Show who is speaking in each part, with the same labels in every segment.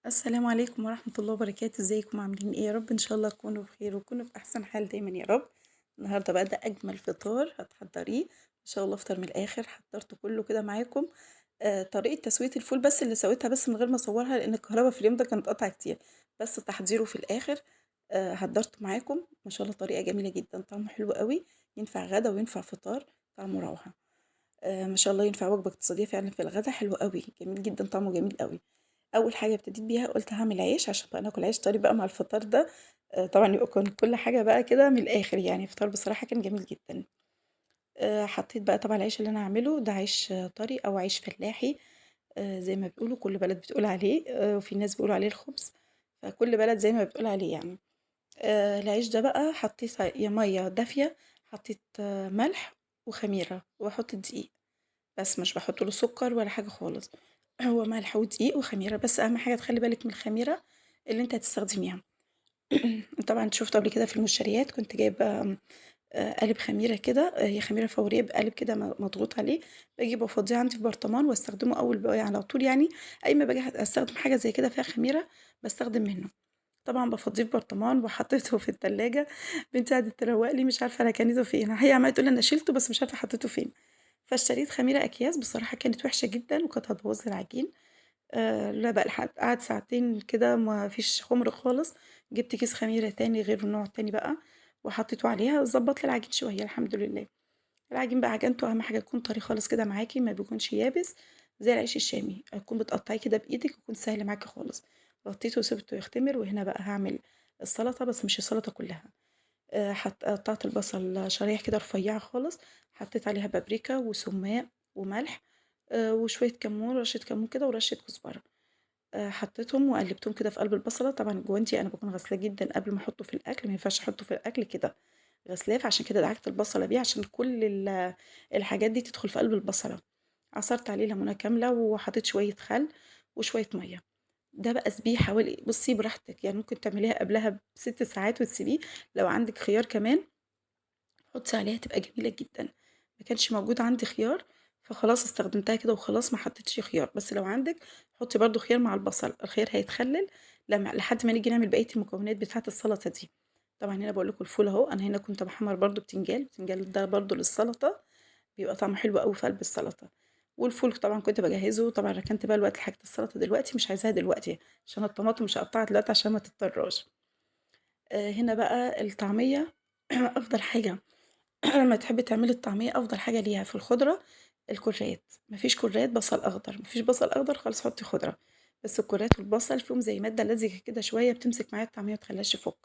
Speaker 1: السلام عليكم ورحمة الله وبركاته، ازيكم عاملين ايه؟ يا رب ان شاء الله تكونوا بخير وتكونوا في احسن حال دايما يا رب. النهارده بقى ده اجمل فطار هتحضريه ان شاء الله. افطر من الاخر حضرته كله كده معاكم. طريقة تسوية الفول بس اللي سويتها بس من غير ما اصورها لان الكهرباء في اليوم ده كانت قطع كتير. بس تحضيره في الاخر. حضرته معاكم ما شاء الله، طريقة جميلة جدا، طعمه حلو قوي. ينفع غدا وينفع فطار. طعمه روعة. ما شاء الله ينفع وجبة اقتصادية فعلا في الغدا، حلو قوي، جميل جدا، طعمه جميل قوي. اول حاجه ابتديت بيها قلت هعمل عيش عشان بقى ناكل عيش طري بقى مع الفطار ده. طبعا يبقى كان كل حاجه بقى كده من الاخر، يعني فطار بصراحه كان جميل جدا. حطيت بقى طبعا العيش اللي انا هعمله ده عيش طري او عيش فلاحي. زي ما بيقولوا كل بلد بتقول عليه، وفي ناس بيقولوا عليه الخبز. فكل بلد زي ما بتقول عليه يعني. العيش ده بقى حطيت يا ميه دافيه. حطيت ملح وخميره واحط الدقيق. بس مش باحط له سكر ولا حاجة خالص. هو ملح ودقيق وخميرة، بس أهم حاجة تخلّي بالِك من الخميرة اللي أنتِ هتستخدميها. طبعًا أنتِ شُفتوا قبل كده في المشتريات كنت جايبة قالب خميرة كده، هي خميرة فورية بقالب كده مضغوط عليه. باجيبه وأفضّيه عندي في برطمان واستخدمه أول على طول يعني. أي ما باجي أستخدم حاجة زي كده فيها خميرة باستخدم منه. طبعًا بافضّيه في برطمان وحطيته في التلاجة. بنتي قعدت تروّق لي مش عارفة ركنته فين، هي عمّالة تقول لي أنا شيلته بس مش عارفة حطيته فين. فاشتريت خميرة أكياس بصراحة كانت وحشة جدًا وكانت هتبوظ لي العجين. لأ بقى قعد ساعتين كده ما فيش خُمر خالص. جِبت كيس خميرة تاني غير النوع التاني بقى وحطيته عليها، ضبّط لي العجين شوية الحمد لله. العجين بقى عجنته أهم حاجة يكون طري خالص كده معاكِ، ما بيكونش يابس زي العيش الشامي، تكون بتقطّعيه كده بإيدِك ويكون سهل معاكِ خالص. غطّيته وسِبته يختمر، وهنا بقى هاعمل السلطة بس مش السلطة كلّها. قطّعت البصل شرايح كده رفيّعة خالص. حطيت عليها بابريكا وسُمّاق وملح. وشوية كمون، رشة كمون كده ورشة كزبرة. حطيتهم وقلّبتهم كده في قلب البصلة. طبعًا الجوانتي أنا باكون غاسلاه جدًا قبل ما أحطه في الأكل، ما ينفعش أحطه في الأكل كده. غاسلاه، فعشان كده دعكت البصلة بيه عشان كل الحاجات دي تدخل في قلب البصلة. عصرت عليه ليمونة كاملة وحطيت شوية خل وشوية مَيّة. ده بقى سيبيه حوالي، بُصّي براحتك، يعني ممكن تعمليها قبلها ب6 ساعات وتسيبيه. لو عندِك خيار كمان حُطّي عليها تبقى جميلة جدًا. ما كانش موجود عندي خيار، فخلاص استخدمتها كده وخلاص ما حطيتش خيار، بس لو عندِك حُطّي برضه خيار مع البصل، الخيار هيتخلّل لحد ما نيجي نعمل بقية المكونات بتاعة السلطة دي. طبعًا هنا باقول لكم الفول أهو، أنا هنا كنت باحمّر برضه بتنجان، البتنجان ده برضه للسلطة، بيبقى طعمه حلو أوي في قلب السلطة. والفول طبعًا كنت باجهّزه، طبعًا ركنت بقى دلوقتي حاجة السلطة دلوقتي مش عايزاها دلوقتي، عشان الطماطم مش هاقطّعها دلوقتي عشان ما تضطرّاش. هنا بقى الطعمية أفضل حاجة. لمّا تحبي تعملي الطعمية أفضل حاجة ليها في الخضرة الكُرّات. ما فيش كُرّات بصل أخضر، ما فيش بصل أخضر خلاص حُطّي خضرة. بس الكُرّات والبصل فيهم زي مادة لزجة كده شوية بتمسك معايا الطعمية ما تخلّيهاش تفُك.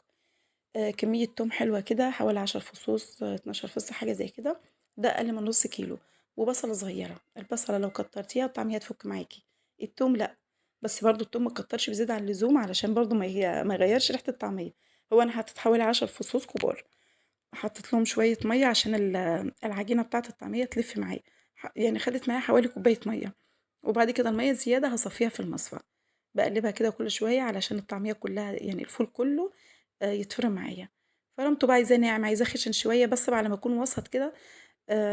Speaker 1: كمية توم حلوة كده حوالي 10 فصوص، 12 فص حاجة زي كده. ده أقل من نُص كيلو. وبصلة صغيّرة، البصلة لو كتّرتيها الطعمية هتفُك معاكِ. التوم لأ. بس برضه التوم ما تكتّرش بزيادة عن اللزوم علشان برضه ما يغيّرش ريحة الطعمية. هو أنا حطيت حوالي 10 فصوص كبار. حطيت لهم شوية مَيّة عشان العجينة بتاعة الطعمية تلِف معايا. يعني خدت معايا حوالي كوباية مَيّة. وبعد كده المَيّة الزيادة هاصفّيها في المصفى. باقلّبها كده كل شوية علشان الطعمية كلّها يعني الفول كلّه يتفرم معايا. فرمته بقى عايزاه ناعم، عايزاه خِشن شوية، بس على ما يكون وسط كده.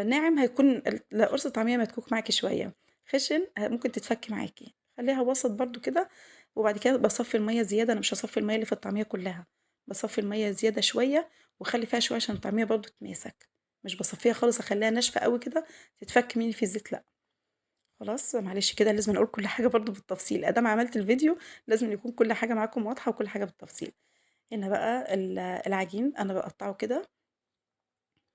Speaker 1: ناعم هيكون لا قرص الطعمية متكوك معاكِ شوية. خِشن ممكن تتفك معاكِ. خلّيها وسط برضه كده. وبعد كده باصفّي المَيّة زيادة، أنا مش هاصفّي المَيّة اللي في الطعمية كلّها. باصفّي المَيّة زيادة شوية واخلّي فيها شوية عشان الطعمية برضه تتماسك. مش باصفّيها خالص أخلّيها ناشفة أوي كده تتفك مني في الزيت لأ. خلاص معلش كده لازمًا أقول كل حاجة برضه بالتفصيل، أدام عملت الفيديو لازمًا يكون كل حاجة معاكم واضحة وكل حاجة بالتفصيل. هنا بقى العجين أنا باقطّعه كده.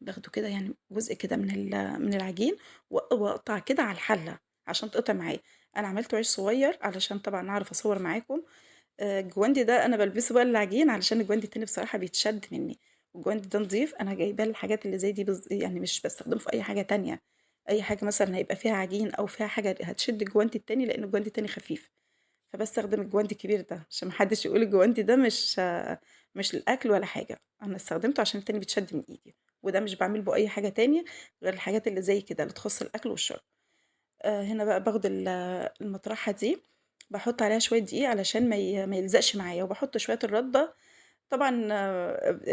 Speaker 1: باخده كده يعني جزء كده من العجين وأقطع كده على الحلة عشان تقطع معايا. أنا عملته عيش صغير علشان طبعًا أعرف أصوّر معاكم. الجواندي ده أنا بالبسه بقى للعجين علشان الجواندي التاني بصراحة بيتشد مني. والجواندي ده نضيف، أنا جايباه للحاجات اللي زي دي يعني مش باستخدمه في أي حاجة تانية. أي حاجة مثلًا هيبقى فيها عجين أو فيها حاجة هتشد الجواندي التاني لإن الجواندي التاني خفيف. فباستخدم الجواندي الكبير ده عشان ما حدش يقول الجواندي ده مش للأكل ولا حاجة. أنا استخدمته عشان التاني بيتشد من إيدي. وده مش باعمل بيه أي حاجة تاني غير الحاجات اللي زي كده اللي تخُص الأكل والشرب. هنا بقى باخد المطرحة دي. باحط عليها شوية دقيق علشان ما يلزقش معايا، وباحط شوية الردة. طبعًا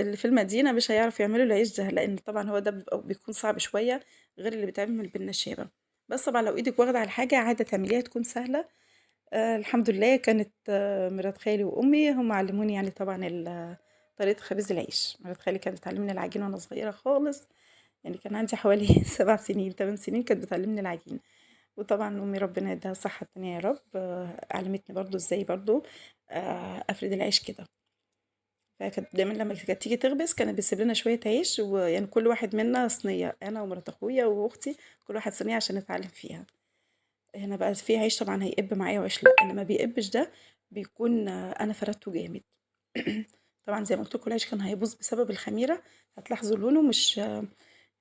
Speaker 1: اللي في المدينة مش هيعرفوا يعملوا العيش ده، لإن طبعًا هو ده بيكون صعب شوية غير اللي بيتعمل بالنشابة. بس طبعًا لو إيدِك واخدة على الحاجة عادة تعمليها تكون سهلة. الحمد لله كانت مرات خالي وأمي هم علّموني يعني طبعًا طريقة خبيز العيش. مرات خالي كانت بتعلّمني العجين وأنا صغيرة خالص، يعني كان عندي حوالي 7 سنين، 8 سنين كانت بتعلّمني العجين. وطبعًا أمي ربنا يديها الصحة التانية يا رب، علّمتني برضه إزاي برضه أفرد العيش كده. فكانت دايمًا لمّا كانت تيجي تخبز كانت بتسيب لنا شوية عيش، ويعني كل واحد منا صينية، أنا ومرات أخويا وأختي كل واحد صينية عشان نتعلّم فيها. هنا بقى في عيش طبعًا هيقِب معايا وعيش لأ، اللي ما بيقِبش ده بيكون أنا فردته جامد. طبعًا زي ما قُلت لكم العيش كان هيبوظ بسبب الخميرة، هتلاحظوا لونه مش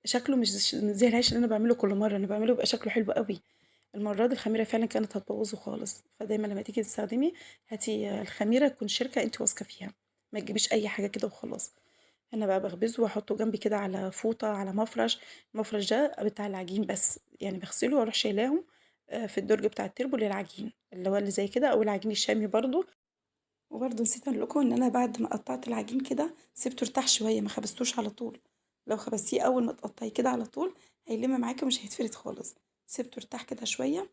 Speaker 1: شكله مش زي العيش اللي أنا باعمله كل مرّة، أنا باعمله بيبقى شكله حلو أوي. المرّة دي الخميرة فعلًا كانت هتبوّظه خالص، فدايمًا لمّا تيجي تستخدمي هاتي الخميرة تكون شركة أنتِ واثقة فيها، ما تجيبيش أي حاجة كده وخلاص. أنا بقى باخبزه واحطه جنبي كده على فوطة، على مفرش، المفرش ده بتاع العجين بس، يعني باغسله واروح شايلاهم في الدرج بتاع التربو للعجين، اللي هو اللي زي كده أو العجين الشامي برضه. وبرضه نسيت أقول لكم إن أنا بعد ما قطّعت العجين كده سِبته يرتاح شوية ما خبزتوش على طول، لو خبزتيه أول ما تقطّعيه كده على طول هيلِم معاكِ ومش هيتفرد خالص. سِبته يرتاح كده شوية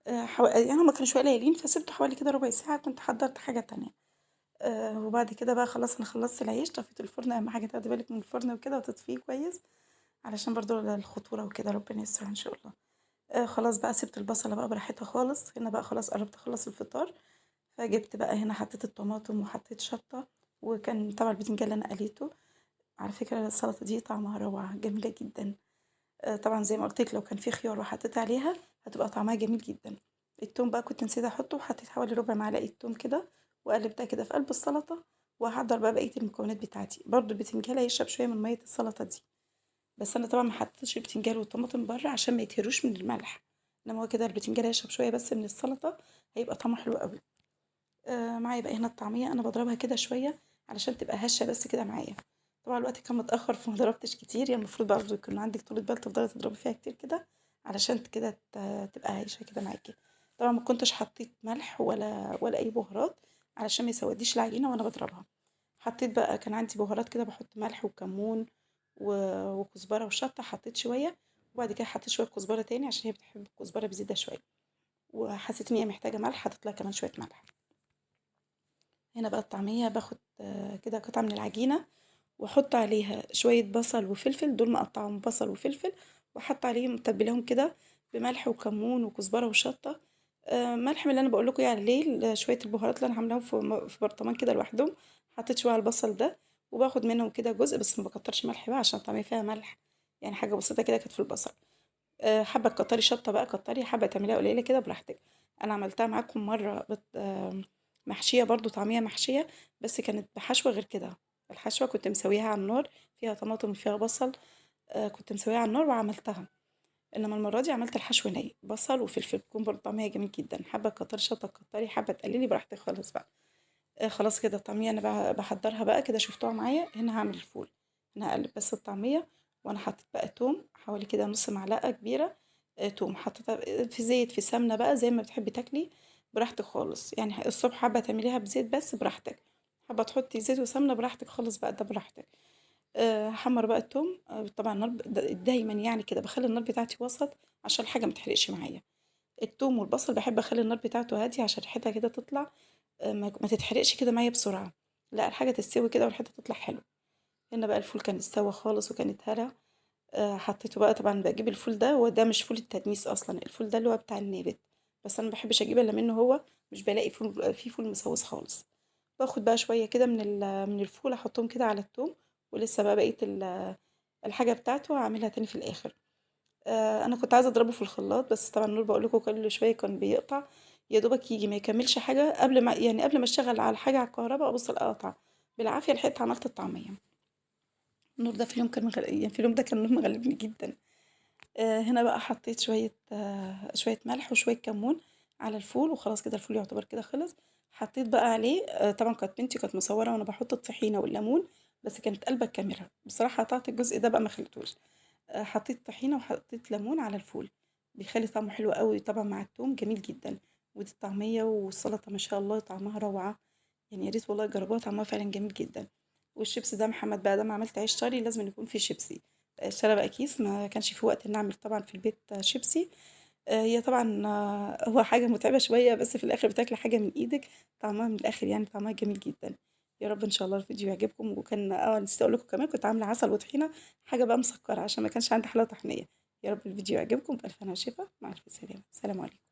Speaker 1: يعني هُم كانوا شوية قليلين فسِبته حوالي كده ربع ساعة كنت حضّرت حاجة تانية. وبعد كده بقى خلاص أنا خلّصت العيش، طفيت الفرن، أهم حاجة تاخدي بالِك من الفرن وكده وتطفيه كويس، علشان برضه الخطورة وكده ربنا يسترها إن شاء الله. خلاص بقى سِبت البصلة بقى براحتها خالص، هنا بقى خلاص قرّبت أخلّص الفطار، فجِبت بقى هنا حطيت الطماطم وحطيت شطة، وكان طبعًا البتنجان اللي أنا قليته. على فكرة السلطة دي طعمها روعة، جميلة جدًا. طبعًا زي ما قُلت لِك لو كان في خيار وحطيت عليها هتبقى طعمها جميل جدًا. التوم بقى كنت نسيت أحطه، وحطيت حوالي ربع معلقة توم كده، وقلبتها كده في قلب السلطة، وهاحضّر بقى بقية المكونات بتاعتي. برضه البتنجان هيشرب شوية من مَيّة السلطة دي، بس أنا طبعًا ما حطيتش البتنجان والطماطم برّه عشان ما يتهروش من الملح، إنما هو كده البتنجان هيشرب شوية بس من السلطة، هيبقى طعمه حلو أوي. معايا بقى هنا الطعمية أنا باضربها كده شوية علشان تبقى هشة بس كده معايا. طبعًا الوقت كان متأخر فما ضربتش كتير، يعني المفروض برضه يكون عندِك طولة بال تفضلي تضربي فيها كتير كده علشان كده تبقى هشة كده معاكِ. طبعًا ما كنتش حطيت ملح ولا أي بهارات علشان ما يسوديش العجينة وأنا باضربها. حطيت بقى كان عندي بهارات كده باحط ملح وكمون و وكزبرة وشطة حطيت شوية، وبعد كده حطيت شوية كزبرة تاني عشان هي بتحب الكزبرة بزيادة شوية، وحسيت إن هي محتاجة ملح حطيت لها كمان شوية ملح. هنا بقى الطعمية باخد كده قطعة من العجينة واحط عليها شوية بصل وفلفل، دول مقطعهم بصل وفلفل، واحط عليهم متبلاهم كده بملح وكمون وكزبرة وشطة. ملح من اللي انا بقول لكم يعني عليه شوية البهارات اللي انا عاملاهم في برطمان كده لوحدهم. حطيت شوية على البصل ده وباخد منهم كده جزء بس ما بكترش ملح بقى عشان الطعمية فيها ملح، يعني حاجة بسيطة كده كانت في البصل. حابة تكتري شطة بقى كتري، حابة تعمليها قليلة كده براحتك. انا عملتها معاكم مرة محشية برضو طعمية محشية، بس كانت بحشوة غير كده. الحشوة كنت مسويها على النار، فيها طماطم وفيها بصل، كنت مسويها على النار وعملتها. انما المرة دي عملت الحشو ني بصل وفلفل، بتكون برضو طعمها جميل جدا. حابة تكتري شطة كتري، حابة تقللي براحتك خالص بقى. خلاص كده الطعمية انا بقى باحضّرها بقى كده شُفتوها معايا، هنا هاعمل الفول. أنا هاقلّب بس الطعمية وأنا حطيت بقى توم حوالي كده نُص معلقة كبيرة توم، حطيتها في زيت في سمنة بقى زي ما بتحبي تاكلي براحتك خالص، يعني الصبح حابة تعمليها بزيت بس براحتك، حابة تحطي زيت وسمنة براحتك خالص بقى ده براحتك. هاحمّر بقى التوم طبعًا النار دايمًا يعني كده باخلّي النار بتاعتي وسط عشان الحاجة ما تحرقش معايا. التوم والبصل باحب أخلّي النار بتاعته هادية عشان ريحتها كده تطلع ما تتحرقش كده معايا بسرعة، لأ الحاجة تستوي كده والحتة تطلع حلو. هنا بقى الفول كان استوى خالص وكان اتهرى. حطيته بقى طبعًا باجيب الفول ده وده مش فول التدميس أصلًا، الفول ده اللي هو بتاع النابت، بس أنا ما باحبش أجيب إلا منه هو، مش بالاقي في فول مسوّس خالص. باخد بقى شوية كده من الفول أحطهم كده على التوم، ولسه بقى بقية الحاجة بتاعته هاعملها تاني في الآخر. أنا كنت عايزة أضربه في الخلاط بس طبعًا النور باقول لكم كل شوية كان بيقطع، يا دوبك ييجي ما يكمّلش حاجة قبل ما أشتغل على الحاجة على الكهربا أبُص ألاقيه قطع، بالعافية لحقت عملت الطعمية. النور ده في اليوم كان يعني في اليوم ده كان النور مغلبني جدًا. هنا بقى حطيت شوية ملح وشوية كمون على الفول وخلاص كده الفول يعتبر كده خلص. حطيت بقى عليه طبعًا كانت بنتي كانت مصوّرة وأنا باحط الطحينة والليمون، بس كانت قالبة الكاميرا، بصراحة قطعت الجزء ده بقى ما خليتوش. حطيت طحينة وحطيت ليمون على الفول، بيخلّي طعمه حلو أوي طبعًا مع التوم جميل جدًا. ودي الطعمية والسلطة ما شاء الله طعمها روعة، يعني يا ريت والله تجربوها طعمها فعلًا جميل جدًا. والشيبسي ده محمد بقى دام عملت عيش طري لازمًا يكون فيه شيبسي. اشترى بقى كيس ما كانش في وقت إني أعمل طبعًا في البيت شيبسي، هي طبعًا هو حاجة مُتعبة شوية، بس في الآخر بتاكلي حاجة من إيدِك طعمها من الآخر يعني طعمها جميل جدًا. يا رب إن شاء الله الفيديو يعجبكم، وكان نسيت أقول لكم كمان كنت عاملة عسل وطحينة، حاجة بقى مسكّرة عشان ما كانش عندي حلاوة طحينية. يا رب الفيديو يعجبكم، بألف هنا وشفا، مع ألف سلامة، سلام عليكم.